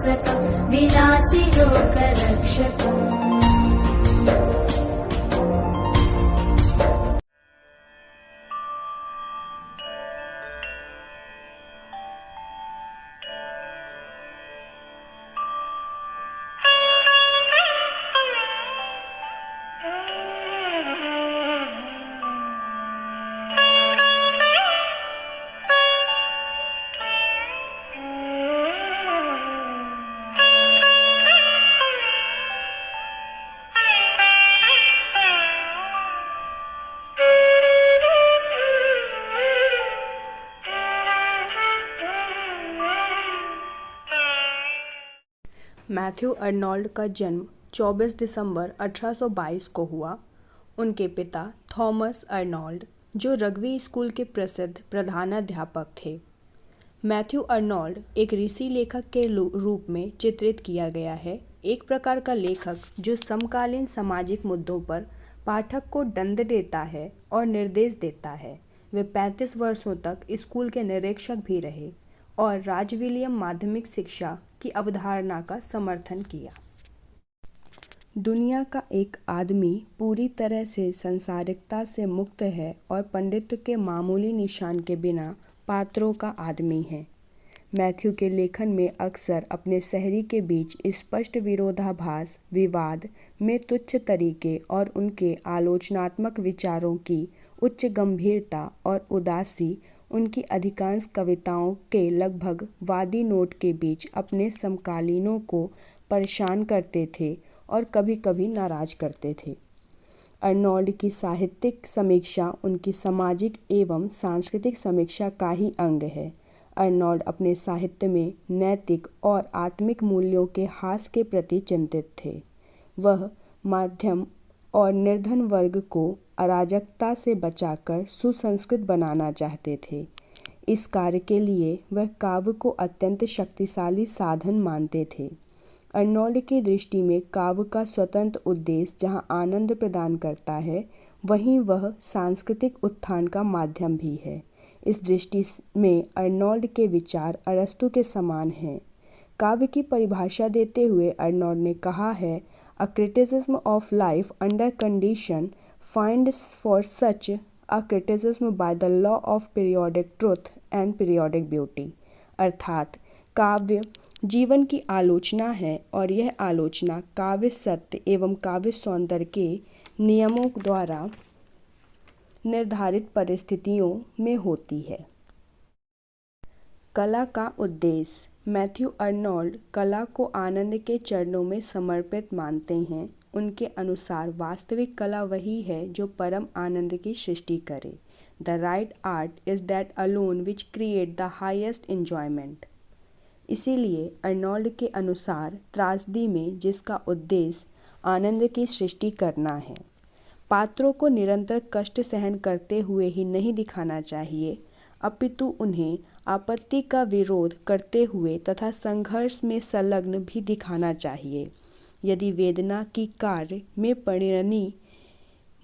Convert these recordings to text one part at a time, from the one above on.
सकं विलासि लोकरक्षकम्। Matthew Arnold का जन्म 24 दिसंबर 1822 को हुआ। उनके पिता थॉमस अर्नोल्ड, जो रग्बी स्कूल के प्रसिद्ध प्रधानाध्यापक थे। मैथ्यू अर्नोल्ड एक ऋषि लेखक के रूप में चित्रित किया गया है, एक प्रकार का लेखक जो समकालीन सामाजिक मुद्दों पर पाठक को दंड देता है और निर्देश देता है। वे 35 वर्षों तक स्कूल के निरीक्षक भी रहे और राजविलियम माध्यमिक शिक्षा की अवधारणा का समर्थन किया। दुनिया का एक आदमी पूरी तरह से सांसारिकता से मुक्त है और पंडित्व के मामूली निशान के बिना पात्रों का आदमी है। मैथ्यू के लेखन में अक्सर अपने शहरी के बीच स्पष्ट विरोधाभास, विवाद में तुच्छ तरीके और उनके आलोचनात्मक विचारों की उच्च गंभीरता और उदासी उनकी अधिकांश कविताओं के लगभग वादी नोट के बीच अपने समकालीनों को परेशान करते थे और कभी कभी नाराज करते थे। अर्नोल्ड की साहित्यिक समीक्षा उनकी सामाजिक एवं सांस्कृतिक समीक्षा का ही अंग है। अर्नोल्ड अपने साहित्य में नैतिक और आत्मिक मूल्यों के ह्रास के प्रति चिंतित थे। वह मध्यम और निर्धन वर्ग को अराजकता से बचाकर सुसंस्कृत बनाना चाहते थे। इस कार्य के लिए वह काव्य को अत्यंत शक्तिशाली साधन मानते थे। अर्नोल्ड की दृष्टि में काव्य का स्वतंत्र उद्देश्य जहां आनंद प्रदान करता है, वहीं वह सांस्कृतिक उत्थान का माध्यम भी है। इस दृष्टि में अर्नोल्ड के विचार अरस्तु के समान हैं। काव्य की परिभाषा देते हुए अर्नोल्ड ने कहा है, A criticism of life under condition finds for such a criticism by the law of periodic truth and periodic beauty। अर्थात काव्य जीवन की आलोचना है और यह आलोचना काव्य सत्य एवं काव्य सौंदर्य के नियमों द्वारा निर्धारित परिस्थितियों में होती है। कला का उद्देश्य। मैथ्यू अर्नोल्ड कला को आनंद के चरणों में समर्पित मानते हैं। उनके अनुसार वास्तविक कला वही है जो परम आनंद की सृष्टि करे। The right art is that alone which create the highest enjoyment. इसीलिए अर्नोल्ड के अनुसार त्रासदी में जिसका उद्देश्य आनंद की सृष्टि करना है, पात्रों को निरंतर कष्ट सहन करते हुए ही नहीं दिखाना चाहिए, अपितु उन्हें आपत्ति का विरोध करते हुए तथा संघर्ष में संलग्न भी दिखाना चाहिए। यदि वेदना की कार्य में परिणति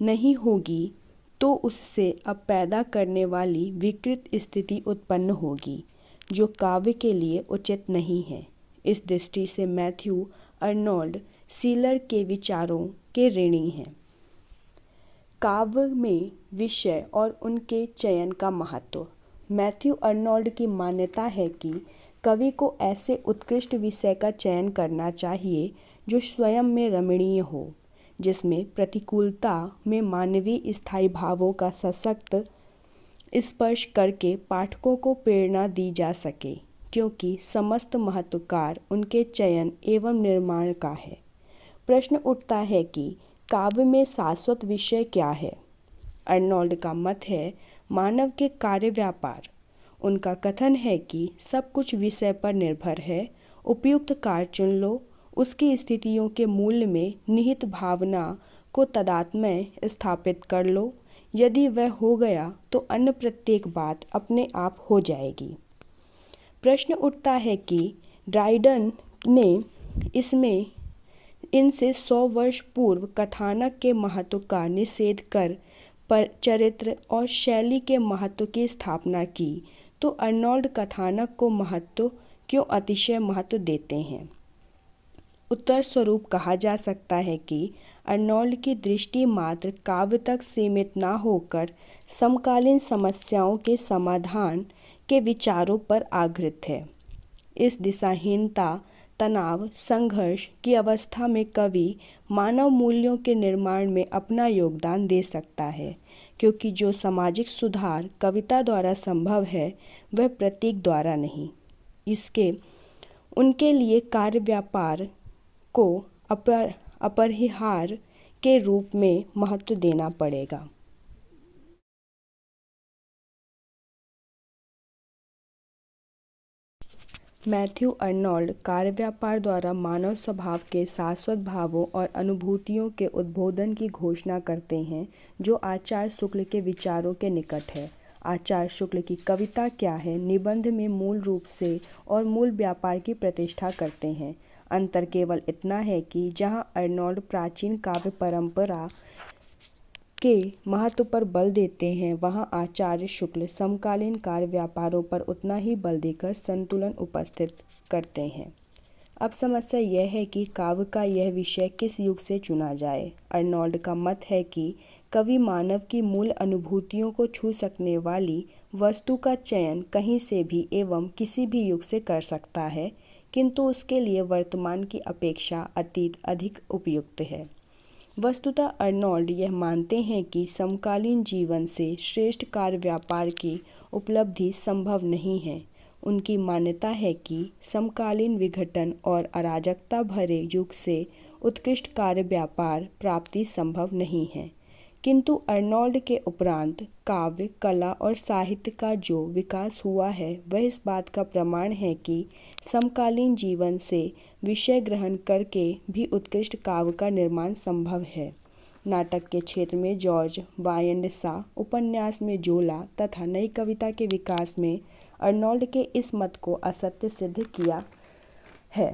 नहीं होगी तो उससे अब पैदा करने वाली विकृत स्थिति उत्पन्न होगी, जो काव्य के लिए उचित नहीं है। इस दृष्टि से मैथ्यू अर्नोल्ड सीलर के विचारों के ऋणी हैं। काव्य में विषय और उनके चयन का महत्व। मैथ्यू अर्नोल्ड की मान्यता है कि कवि को ऐसे उत्कृष्ट विषय का चयन करना चाहिए जो स्वयं में रमणीय हो, जिसमें प्रतिकूलता में मानवीय स्थायी भावों का सशक्त स्पर्श करके पाठकों को प्रेरणा दी जा सके, क्योंकि समस्त महत्वकार उनके चयन एवं निर्माण का है। प्रश्न उठता है कि काव्य में शाश्वत विषय क्या है। अर्नोल्ड का मत है मानव के कार्य व्यापार। उनका कथन है कि सब कुछ विषय पर निर्भर है, उपयुक्त कार्य चुन लो, उसकी स्थितियों के मूल्य में निहित भावना को तादात्म्य स्थापित कर लो। यदि वह हो गया तो अन्य प्रत्येक बात अपने आप हो जाएगी। प्रश्न उठता है कि ड्राइडन ने इसमें इनसे 100 वर्ष पूर्व कथानक के महत्व का निषेध कर पर चरित्र और शैली के महत्व की स्थापना की, तो अर्नोल्ड कथानक को महत्व क्यों अतिशय महत्व देते हैं? उत्तर स्वरूप कहा जा सकता है कि अर्नोल्ड की दृष्टि मात्र काव्य तक सीमित न होकर समकालीन समस्याओं के समाधान के विचारों पर आधारित है। इस दिशाहीनता, तनाव, संघर्ष की अवस्था में कवि मानव मूल्यों के निर्माण में अपना योगदान दे सकता है, क्योंकि जो सामाजिक सुधार कविता द्वारा संभव है वह प्रतीक द्वारा नहीं। उनके लिए कार्य व्यापार को अपरिहार्य के रूप में महत्व देना पड़ेगा। मैथ्यू अर्नोल्ड कार्य व्यापार द्वारा मानव स्वभाव के शाश्वत भावों और अनुभूतियों के उद्बोधन की घोषणा करते हैं, जो आचार्य शुक्ल के विचारों के निकट है। आचार्य शुक्ल की कविता क्या है निबंध में मूल रूप से और मूल व्यापार की प्रतिष्ठा करते हैं। अंतर केवल इतना है कि जहाँ अर्नोल्ड प्राचीन काव्य परंपरा के महत्व पर बल देते हैं, वहाँ आचार्य शुक्ल समकालीन कार्य व्यापारों पर उतना ही बल देकर संतुलन उपस्थित करते हैं। अब समस्या यह है कि काव्य का यह विषय किस युग से चुना जाए। अर्नोल्ड का मत है कि कवि मानव की मूल अनुभूतियों को छू सकने वाली वस्तु का चयन कहीं से भी एवं किसी भी युग से कर सकता है, किंतु उसके लिए वर्तमान की अपेक्षा अतीत अधिक उपयुक्त है। वस्तुतः अर्नोल्ड यह मानते हैं कि समकालीन जीवन से श्रेष्ठ कार्य व्यापार की उपलब्धि संभव नहीं है। उनकी मान्यता है कि समकालीन विघटन और अराजकता भरे युग से उत्कृष्ट कार्य व्यापार प्राप्ति संभव नहीं है, किंतु अर्नोल्ड के उपरांत काव्य, कला और साहित्य का जो विकास हुआ है वह इस बात का प्रमाण है कि समकालीन जीवन से विषय ग्रहण करके भी उत्कृष्ट काव्य का निर्माण संभव है। नाटक के क्षेत्र में जॉर्ज वायंडसा, उपन्यास में जोला तथा नई कविता के विकास में अर्नोल्ड के इस मत को असत्य सिद्ध किया है।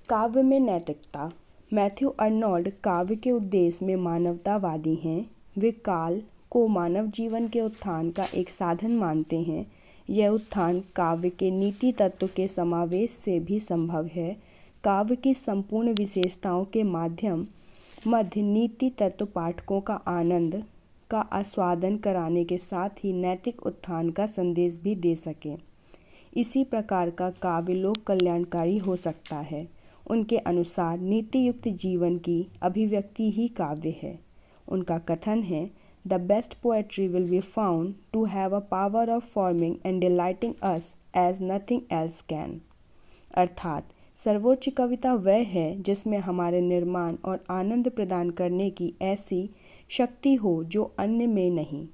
काव्य में नैतिकता। मैथ्यू अर्नोल्ड काव्य के उद्देश्य में मानवतावादी हैं। वे काल को मानव जीवन के उत्थान का एक साधन मानते हैं। यह उत्थान काव्य के नीति तत्व के समावेश से भी संभव है। काव्य की संपूर्ण विशेषताओं के मध्य नीति तत्व पाठकों का आनंद का आस्वादन कराने के साथ ही नैतिक उत्थान का संदेश भी दे सके। इसी प्रकार का काव्य लोक कल्याणकारी हो सकता है। उनके अनुसार नीति युक्त जीवन की अभिव्यक्ति ही काव्य है। उनका कथन है, The best poetry will be found to have a power of forming and delighting us as nothing else can। अर्थात सर्वोच्च कविता वह है जिसमें हमारे निर्माण और आनंद प्रदान करने की ऐसी शक्ति हो जो अन्य में नहीं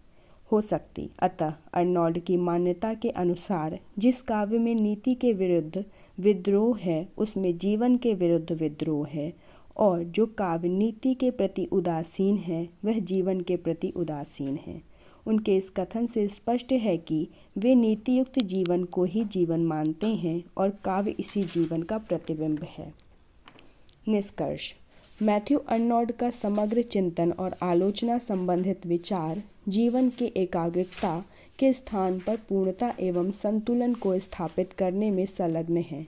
हो सकती। अतः अर्नोल्ड की मान्यता के अनुसार जिस काव्य में नीति के विरुद्ध विद्रोह है उसमें जीवन के विरुद्ध विद्रोह है, और जो काव्य नीति के प्रति उदासीन है वह जीवन के प्रति उदासीन है। उनके इस कथन से स्पष्ट है कि वे नीतियुक्त जीवन को ही जीवन मानते हैं और काव्य इसी जीवन का प्रतिबिंब है। निष्कर्ष। मैथ्यू अर्नोल्ड का समग्र चिंतन और आलोचना संबंधित विचार जीवन के एकाग्रता के स्थान पर पूर्णता एवं संतुलन को स्थापित करने में संलग्न है।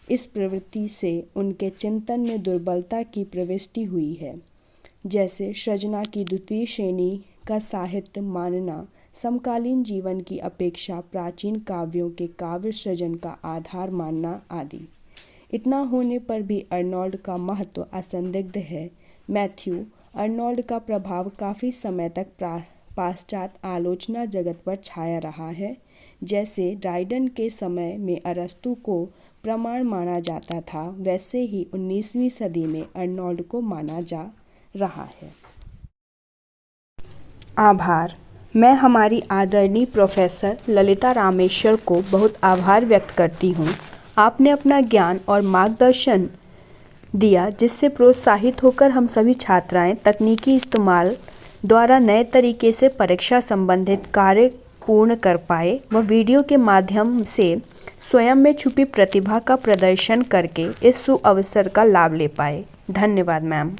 इस प्रवृत्ति से उनके चिंतन में दुर्बलता की प्रविष्टि हुई है। जैसे सृजना की द्वितीय श्रेणी का साहित्य मानना समकालीन जीवन की अपेक्षा प्राचीन काव्यों के काव्य सृजन का आधार मानना आदि। इतना होने पर भी अर्नोल्ड का महत्व असंदिग्ध है। मैथ्यू अर्नोल्ड का प्रभाव काफ़ी समय तक पाश्चात्य आलोचना जगत पर छाया रहा है। जैसे ड्राइडन के समय में अरस्तु को प्रमाण माना जाता था, वैसे ही 19वीं सदी में अर्नोल्ड को माना जा रहा है। आभार। मैं हमारी आदरणीय प्रोफेसर ललिता रामेश्वर को बहुत आभार व्यक्त करती हूँ। आपने अपना ज्ञान और मार्गदर्शन दिया, जिससे प्रोत्साहित होकर हम सभी छात्राएं तकनीकी इस्तेमाल द्वारा नए तरीके से परीक्षा संबंधित कार्य पूर्ण कर पाए व वीडियो के माध्यम से स्वयं में छुपी प्रतिभा का प्रदर्शन करके इस सुअवसर का लाभ ले पाए। धन्यवाद मैम।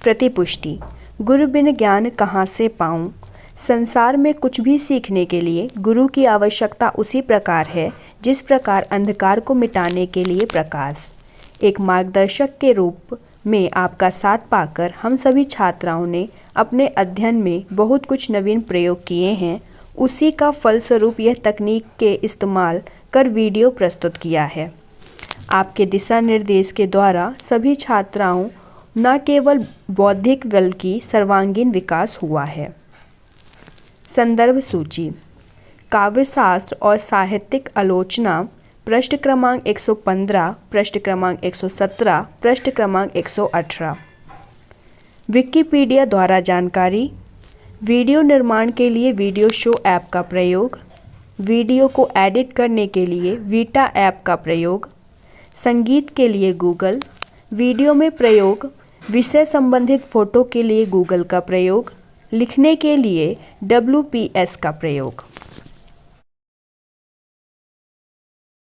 प्रतिपुष्टि। गुरु बिन ज्ञान कहाँ से पाऊँ। संसार में कुछ भी सीखने के लिए गुरु की आवश्यकता उसी प्रकार है जिस प्रकार अंधकार को मिटाने के लिए प्रकाश। एक मार्गदर्शक के रूप में आपका साथ पाकर हम सभी छात्राओं ने अपने अध्ययन में बहुत कुछ नवीन प्रयोग किए हैं। उसी का फलस्वरूप यह तकनीक के इस्तेमाल कर वीडियो प्रस्तुत किया है। आपके दिशा निर्देश के द्वारा सभी छात्राओं न केवल बौद्धिक बल्कि सर्वांगीण विकास हुआ है। संदर्भ सूची: काव्यशास्त्र और साहित्यिक आलोचना, पृष्ठ क्रमांक 115, पृष्ठ क्रमांक 117, पृष्ठ क्रमांक 118। विकिपीडिया द्वारा जानकारी, वीडियो निर्माण के लिए वीडियो शो ऐप का प्रयोग, वीडियो को एडिट करने के लिए वीटा ऐप का प्रयोग, संगीत के लिए गूगल, वीडियो में प्रयोग, विषय संबंधित फोटो के लिए गूगल का प्रयोग, लिखने के लिए WPS का प्रयोग।